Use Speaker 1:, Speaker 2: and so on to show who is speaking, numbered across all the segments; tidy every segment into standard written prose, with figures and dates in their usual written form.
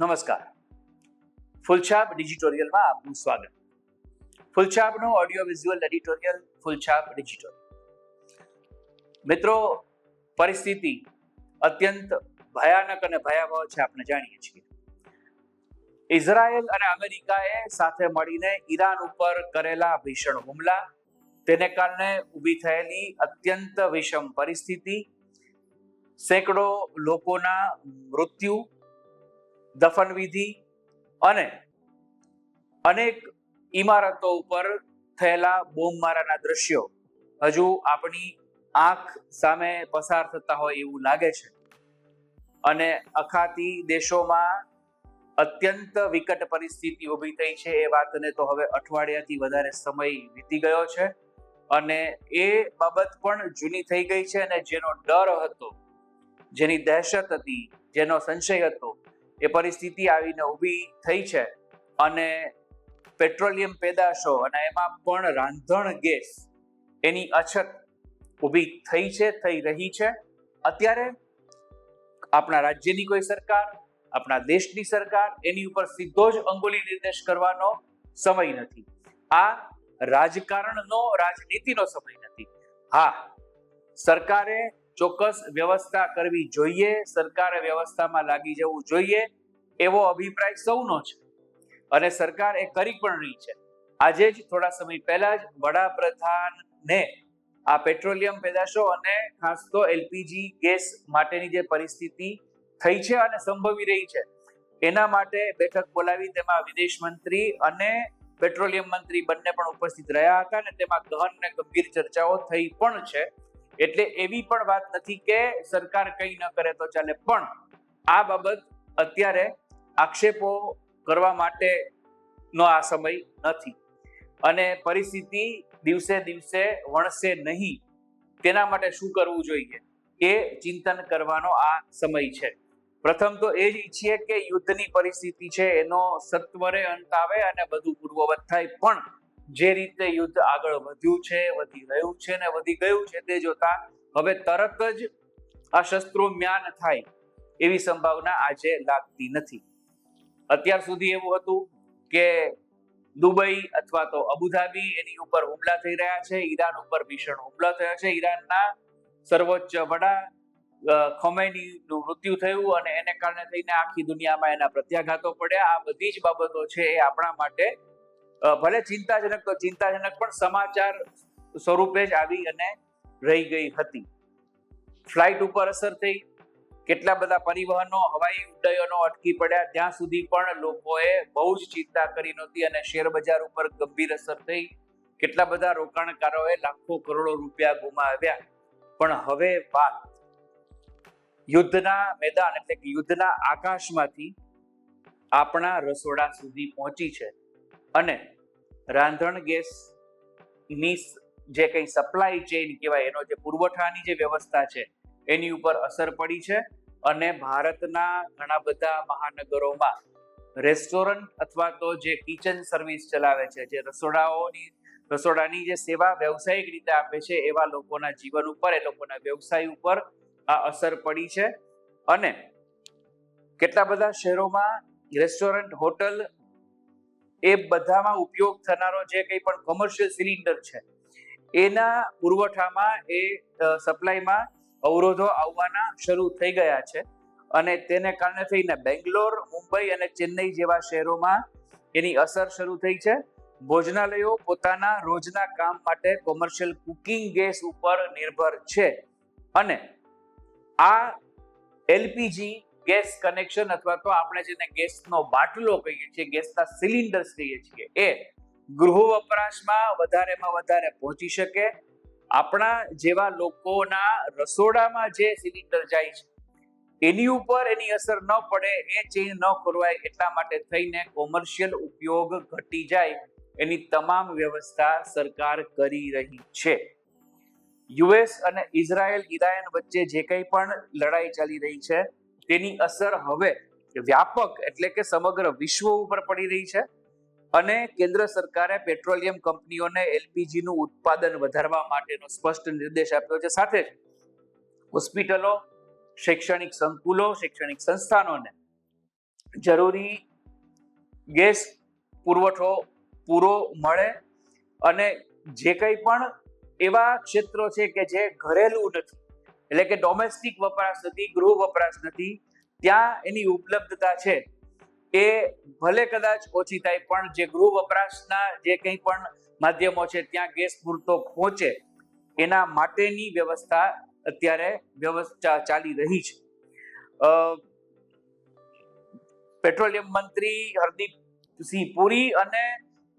Speaker 1: નમસ્કાર. ફૂલછાપ ડિજિટોરિયલમાં આપનું સ્વાગત. ફૂલછાપનો audio visual editorial Phulchhab digital. મિત્રો, પરિસ્થિતિ અત્યંત ભયાનક અને ભયાવહ છે, આપણે જાણીએ છીએ. ઇઝરાયલ અને અમેરિકાએ સાથે મળીને ઈરાન ઉપર કરેલા ભીષણ હુમલા, તેને કારણે ઊભી થયેલી અત્યંત વિષમ પરિસ્થિતિ, સેંકડો લોકોના મૃત્યુ, દફનવિધિ અને અનેક ઇમારતો ઉપર થયેલા બોમ્બમારાના દ્રશ્યો હજુ આપણી આંખ સામે પસાર થતા હોય એવું લાગે છે. અને અખાતી દેશોમાં અત્યંત વિકટ પરિસ્થિતિ ઊભી થઈ છે. એ વાતને તો હવે અઠવાડિયાથી વધારે સમય વીતી ગયો છે અને એ બાબત પણ જૂની થઈ ગઈ છે. અને જેનો ડર હતો, જેની દહેશત હતી, જેનો સંશય હતો, એ પરિસ્થિતિ આવીને ઊભી થઈ છે. અને પેટ્રોલિયમ પેદાશો અને એમાં પણ રાંધણ ગેસ, એની અછત ઊભી થઈ છે, થઈ રહી છે. અત્યારે આપણા રાજ્યની કોઈ સરકાર, આપણા દેશની સરકાર એની ઉપર સીધો જ અંગુલી નિર્દેશ કરવાનો સમય નથી. આ રાજકારણનો, રાજનીતિનો સમય નથી. હા, સરકારે ચોક્કસ વ્યવસ્થા કરવી જોઈએ, સરકારે વ્યવસ્થામાં લાગી જવું જોઈએ એવો અભિપ્રાય સૌનો છે અને સરકાર એ કરી પણ રહી છે. આજે જ થોડા સમય પહેલા જ વડાપ્રધાનને આ પેટ્રોલિયમ પેદાશો અને ખાસ તો એલપીજી ગેસ માટેની જે પરિસ્થિતિ થઈ છે અને સંભવી રહી છે, એના માટે બેઠક બોલાવી, તેમાં વિદેશ મંત્રી અને પેટ્રોલિયમ મંત્રી બંને પણ ઉપસ્થિત રહ્યા હતા અને તેમાં ગહન અને ગંભીર ચર્ચાઓ થઈ પણ છે. એટલે એવી પણ વાત નથી કે સરકાર કંઈ ન કરે તો ચાલે, પણ આ બાબત અત્યારે આક્ષેપો કરવા માટેનો આ સમય નથી અને પરિસ્થિતિ દિવસે દિવસે વણસે નહીં, તેના માટે શું કરવું જોઈએ એ ચિંતન કરવાનો આ સમય છે. પ્રથમ તો એ જ ઈચ્છીએ કે યુદ્ધની પરિસ્થિતિ છે એનો સત્વરે અંત આવે અને બધું પૂર્વવત થાય, પણ જે રીતે યુદ્ધ આગળ વધ્યું છે, વધી રહ્યું છે ને વધી ગયું છે, તે જોતા હવે તરત જ આ શસ્ત્રો મ્યાન થાય એવી સંભાવના આજે લાગતી નથી. અત્યાર સુધી એવું હતું કે દુબઈ અથવા તો અબુધાબી એની ઉપર હુમલા થઈ રહ્યા છે, ઈરાન ઉપર ભીષણ હુમલા થયા છે, ઈરાનના સર્વોચ્ચ વડા ખોમૈનીનું મૃત્યુ થયું અને એને કારણે થઈને આખી દુનિયામાં એના પ્રત્યાઘાતો પડ્યા. આ બધી જ બાબતો છે એ આપણા માટે ભલે ચિંતાજનક તો ચિંતાજનક પણ સમાચાર સ્વરૂપે જ આવી અને રહી ગઈ હતી. ફ્લાઇટ ઉપર અસર થઈ, કેટલા બધા પરિવહનો, હવાઈ ઉડ્ડયનો અટકી પડ્યા, ત્યાં સુધી પણ લોકોએ બહુ જ ચિંતા કરી નહોતી અને શેર બજાર ઉપર ગંભીર અસર થઈ. કેટલા બધા રોકાણકારોએ લાખો કરોડો રૂપિયા ગુમાવ્યા. પણ હવે વાત યુદ્ધના મેદાન એટલે કે યુદ્ધના આકાશમાંથી આપણા રસોડા સુધી પહોંચી છે અને રાંધણ ગેસની જે કંઈ સપ્લાય ચેઇન કહેવાય, એનો જે પુરવઠાની જે વ્યવસ્થા છે એની ઉપર અસર પડી છે. અને ભારતના ઘણા બધા મહાનગરોમાં રેસ્ટોરન્ટ અથવા તો જે કિચન સર્વિસ ચલાવે છે, જે રસોડાની જે સેવા વ્યવસાયિક રીતે આપે છે, એવા લોકોના જીવન ઉપર, એ લોકોના વ્યવસાય ઉપર આ અસર પડી છે. અને કેટલા બધા શહેરોમાં રેસ્ટોરન્ટ, હોટલ, એ બધામાં ઉપયોગ થનારો જે કંઈ પણ કોમર્શિયલ સિલિન્ડર છે એના પુરવઠામાં, એ સપ્લાયમાં અવરોધો આવવાના શરૂ થઈ ગયા છે અને તેને કારણે થઈને બેંગ્લોર, મુંબઈ અને ચેન્નઈ જેવા શહેરોમાં એની અસર શરૂ થઈ છે. ભોજનાલયો પોતાના રોજના કામ માટે કોમર્શિયલ કુકિંગ ગેસ ઉપર નિર્ભર છે અને આ એલપીજી ગેસ કનેક્શન અથવા તો આપણે જેને ગેસનો બાટલો કહીએ છીએ, ગેસના સિલિન્ડર્સ કહીએ છીએ, એ ગૃહ વપરાશમાં વધારેમાં વધારે પહોંચી શકે. આપણા જેવા લોકોના રસોડામાં જે સિલિન્ડર જાય છે એની ઉપર એની અસર ન પડે, એ ચેઇન ન ખોરવાય, એટલા માટે થઈને કોમર્શિયલ ઉપયોગ ઘટી જાય એની તમામ વ્યવસ્થા સરકાર કરી રહી છે. યુએસ અને ઇઝરાયલ, ઈરાન વચ્ચે જે કંઈ પણ લડાઈ ચાલી રહી છે તેની અસર હવે વ્યાપક એટલે કે સમગ્ર વિશ્વ ઉપર પડી રહી છે અને કેન્દ્ર સરકારે પેટ્રોલિયમ કંપનીઓને એલપીજી નું ઉત્પાદન વધારવા માટેનો સ્પષ્ટ નિર્દેશ આપ્યો છે. સાથે જ હોસ્પિટલો, શૈક્ષણિક સંકુલો, શૈક્ષણિક સંસ્થાનોને જરૂરી ગેસ પુરવઠો પૂરો મળે અને જે કંઈ પણ એવા ક્ષેત્રો છે કે જે ઘરેલું નથી, એટલે કે ડોમેસ્ટિક વપરાશ નથી, ગૃહ વપરાશ નથી, ત્યાં એની ઉપલબ્ધતા છે એ ભલે કદાચ ઓછી થાય, પણ જે ગૃહ વપરાશના જે કંઈ પણ માધ્યમો છે ત્યાં ગેસ પૂરતો પહોંચે એના માટેની વ્યવસ્થા અત્યારે વ્યવસ્થા ચાલી રહી છે. પેટ્રોલિયમ મંત્રી હરદીપસિંહ પુરી અને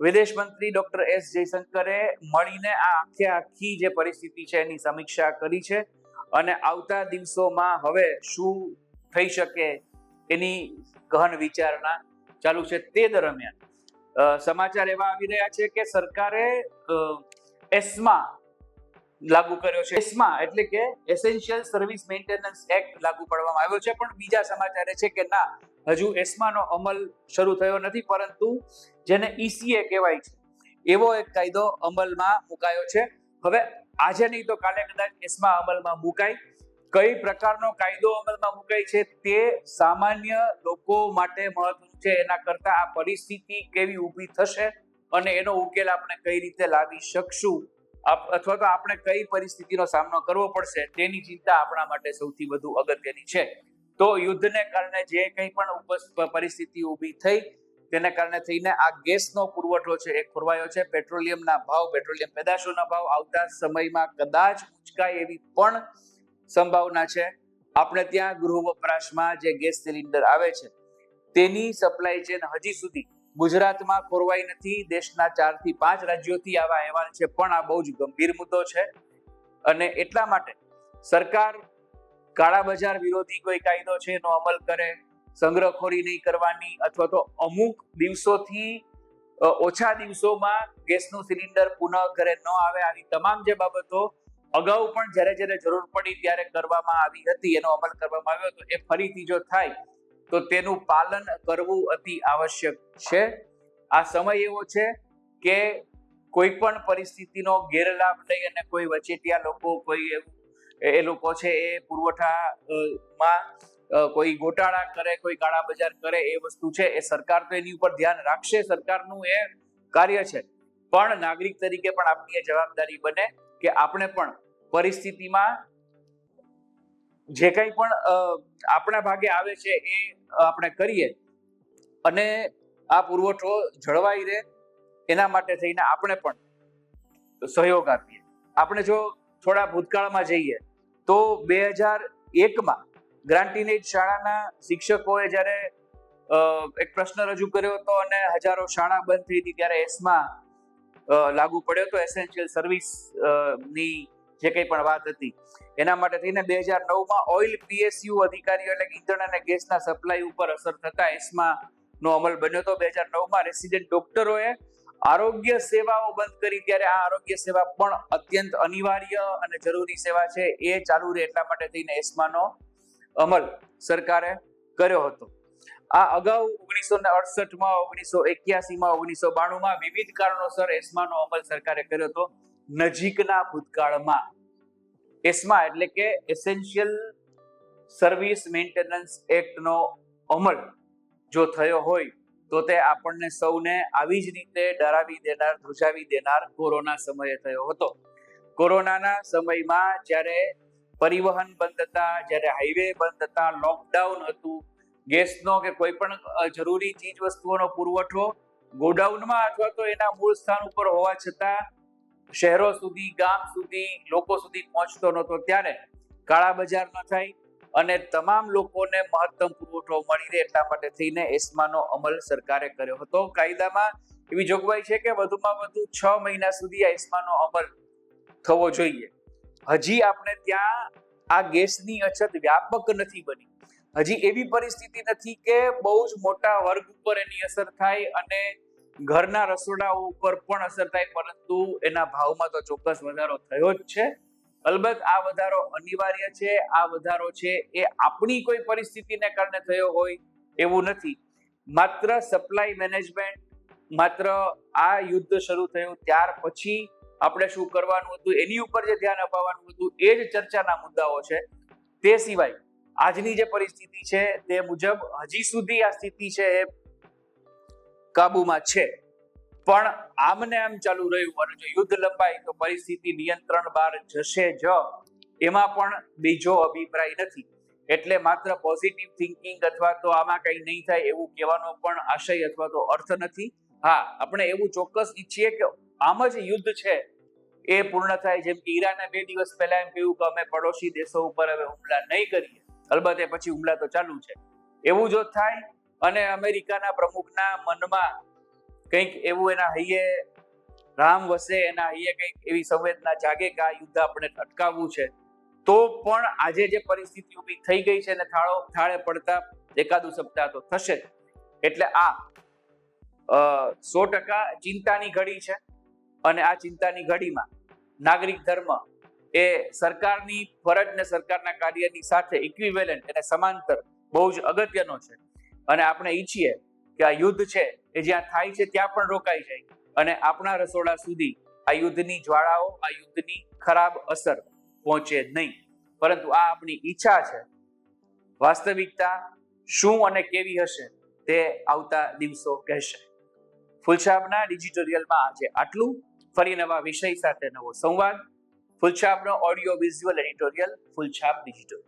Speaker 1: વિદેશ મંત્રી ડોક્ટર એસ જયશંકરે મળીને આ આખી જે પરિસ્થિતિ છે એની સમીક્ષા કરી છે અને આવતા દિવસોમાં હવે શું થઈ શકે એની ગહન વિચારણા ચાલુ છે. તે દરમિયાન સમાચાર એવા આવી રહ્યા છે કે સરકારે એસ્મા લાગુ કર્યો છે. એસ્મા એટલે કે એસેન્શિયલ સર્વિસ મેન્ટેનન્સ એક્ટ લાગુ પાડવામાં આવ્યો છે, પણ બીજા સમાચાર છે કે ના, હજુ એસ્માનો અમલ શરૂ થયો નથી, પરંતુ જેને ઈસીએ કહેવાય છે એવો એક કાયદો અમલમાં મુકાયો છે. હવે આજે નહીં તો કાલે કદાચ એસ્મા અમલમાં મુકાય. કઈ પ્રકારનો કાયદો અમલમાં મુકાય છે તે સામાન્ય લોકો માટે મહત્વનું છે, એના કરતા આ પરિસ્થિતિ કેવી ઊભી થશે અને એનો ઉકેલ આપણે કઈ રીતે લાવી શકશું અથવા તો આપણે કઈ પરિસ્થિતિનો સામનો કરવો પડશે તેની ચિંતા આપણા માટે સૌથી વધુ અગત્યની છે. તો યુદ્ધને કારણે જે કંઈ પણ પરિસ્થિતિ ઊભી થઈ તેને કારણે થઈને આ ગેસનો પુરવઠો છે એ ખોરવાયો છે. પેટ્રોલિયમના ભાવ, પેટ્રોલિયમ પેદાશોના ભાવ આવતા સમયમાં કદાચ ઉંચકાય એવી પણ સંભાવના છે. આપણે ત્યાં ગૃહ વપરાશમાં જે ગેસ સિલિન્ડર આવે છે તેની સપ્લાય ચેન હજી સુધી ગુજરાતમાં ખોરવાઈ નથી. દેશના 4 થી 5 રાજ્યોથી આવા અહેવાલ છે, પણ આ બહુ જ ગંભીર મુદ્દો છે અને એટલા માટે સરકાર કાળા બજાર વિરોધી કોઈ કાયદો છે એનો અમલ કરે, સંગ્રહખોરી નહીં કરવાની, અથવા તો અમુક દિવસોથી ઓછા દિવસોમાં ગેસનું સિલિન્ડર પુનઃ ઘરે ન આવે, આવી તમામ જે બાબતો અગાઉ પણ જ્યારે જરૂર પડી ત્યારે કરવામાં આવી હતી, એનો અમલ કરવામાં આવ્યો હતો, એ ફરીથી જો થાય તો તેનું પાલન કરવું અતિ આવશ્યક છે. આ સમય એવો છે કે કોઈ પણ પરિસ્થિતિનો ગેરલાભ લઈ અને કોઈ વચેટિયા લોકો, કોઈ એ લોકો છે એ પુરવઠામાં કોઈ ગોટાળા કરે, કોઈ કાળા બજાર કરે, એ વસ્તુ છે એ સરકાર તો એની ઉપર ધ્યાન રાખશે, સરકારનું એ કાર્ય છે, પણ નાગરિક તરીકે પણ આપણી જવાબદારી બને કે આપણે પણ પરિસ્થિતિમાં જે કંઈ પણ આપણા ભાગે આવે છે એ આપણે કરીએ અને આ પુરવઠો જળવાઈ રહે એના માટે થઈને આપણે પણ સહયોગ આપીએ. આપણે જો થોડા ભૂતકાળમાં જઈએ તો 2001માં ગ્રાન્ટીનેજ શાળાના શિક્ષકોએ જ્યારે એક પ્રશ્ન રજૂ કર્યો હતો અને હજારો શાળા બંધ થઈ હતી ત્યારે એસ્મા લાગુ પડ્યો હતો, એસેન્શિયલ સર્વિસ ની જે કંઈ પણ વાત હતી એના માટે થઈને 2009માં ઓઇલ પીએસયુ અધિકારીઓ એટલે ઈંધણ અને ગેસના સપ્લાય ઉપર અસર થતા એસ્મા નો અમલ બન્યો હતો. 2009માં રેસિડેન્ટ ડોક્ટરોએ આરોગ્ય સેવાઓ બંધ કરી, ત્યારે આ આરોગ્ય સેવા પણ અત્યંત અનિવાર્ય અને જરૂરી સેવા છે એ ચાલુ રહે એટલા માટે થઈને એસ્માનો અમલ સરકારે કર્યો હતો. આ અગાઉ 1968માં, 1981માં, 1992માં વિવિધ કારણોસર એસ્માનો અમલ સરકારે કર્યો હતો. નજીકના ભૂતકાળમાં એસ્મા એટલે કે એસેન્શિયલ સર્વિસ મેન્ટેનન્સ એક્ટનો અમલ જો થયો હોય તો તે આપણને સૌને આવી જ રીતે ડરાવી દેનાર, ધ્રુજાવી દેનાર કોરોના સમયે થયો હતો. કોરોનાના સમયમાં જ્યારે પરિવહન બંધ હતા, જ્યારે હાઈવે બંધ હતા, લોકડાઉન હતું, ગેસનો કે કોઈ પણ જરૂરી ચીજ વસ્તુઓનો પુરવઠો ગોડાઉનમાં અથવા તો એના મૂળ સ્થાન ઉપર હોવા છતાં શહેરો સુધી, ગામ સુધી, લોકો સુધી પહોંચતો નહોતો, ત્યારે કાળા બજાર ન થાય અને તમામ લોકોને મહત્તમ પુરવઠો મળી રહે એટલા માટે થઈને એસ્માનો અમલ સરકારે કર્યો હતો. કાયદામાં એવી જોગવાઈ છે કે વધુમાં વધુ 6 મહિના સુધી આ એસ્માનો અમલ થવો જોઈએ. હજી આપણે ત્યાં આ ગેસની અછત વ્યાપક નથી બની, હજી એવી પરિસ્થિતિ નથી કે બહુ જ મોટા વર્ગ ઉપર એની અસર થાય અને ઘરના રસોડાઓ ઉપર પણ અસર થાય, પરંતુ એના ભાવમાં તો ચોક્કસ વધારો થયો જ છે. અલબત્ત આ વધારો અનિવાર્ય છે, આ વધારો છે એ આપણી કોઈ પરિસ્થિતિને કારણે થયો હોય એવું નથી. માત્ર સપ્લાય મેનેજમેન્ટ, માત્ર આ યુદ્ધ શરૂ થયું ત્યાર પછી આપણે શું કરવાનું હતું એની ઉપર જે ધ્યાન અપાવવાનું હતું એ જ ચર્ચાના મુદ્દાઓ છે. તે સિવાય આજની જે પરિસ્થિતિ છે તે મુજબ હજી સુધી આ સ્થિતિ છે એ કાબુમાં છે, પણ આમને આમ ચાલુ રહ્યું અને જો યુદ્ધ લંબાય તો પરિસ્થિતિ નિયંત્રણ બહાર જશે જ, એમાં પણ બીજો અભિપ્રાય નથી. એટલે માત્ર પોઝિટિવ થિંકિંગ અથવા તો આમાં કંઈ નહીં થાય એવું કહેવાનો પણ આશય અથવા તો અર્થ નથી. હા, આપણે એવું ચોક્કસ ઈચ્છીએ કે આમ જ યુદ્ધ છે એ પૂર્ણ થાય. જેમ કે ઈરાને 2 દિવસ પહેલા એમ કહ્યું કે અમે પડોશી દેશો ઉપર હવે હુમલા નહીં કરીએ, અલબત્ત એ પછી હુમલા તો ચાલુ છે. એવું જો થાય અને અમેરિકાના પ્રમુખના મનમાં કંઈક એવું એના હૈયે રામ વસે, એના હૈયે કંઈક એવી સંવેદના જાગે કે આ યુદ્ધ આપણે અટકાવવું છે, તો પણ આજે જે પરિસ્થિતિ ઊભી થઈ ગઈ છે ને થાળે પડતા એકાદું સપ્તાહ તો થશે. એટલે આ 100% ચિંતાની ઘડી છે અને આ ચિંતાની ઘડીમાં નાગરિક ધર્મ એ સરકારની ફરજ ને સરકારના કાર્યની સાથે ઇક્વિવેલન્ટ અને સમાંતર બહુ જ અગત્યનો છે. અને આપણે ઈચ્છીએ કે આ યુદ્ધ છે એ જ્યાં થાય છે ત્યાં પણ રોકાઈ જાય અને આપણા રસોડા સુધી આ યુદ્ધની જ્વાળાઓ, આ યુદ્ધની ખરાબ અસર પહોંચે નહીં. પરંતુ આ આપણી ઈચ્છા છે. વાસ્તવિકતા શું અને કેવી હશે તે આવતા દિવસો કહેશે. ફૂલછાપના ડિજિટોરિયલમાં આજે આટલું. ફરી નવા વિષય સાથે નવો સંવાદ. ફૂલછાપનો audio visual editorial Phulchhab digital.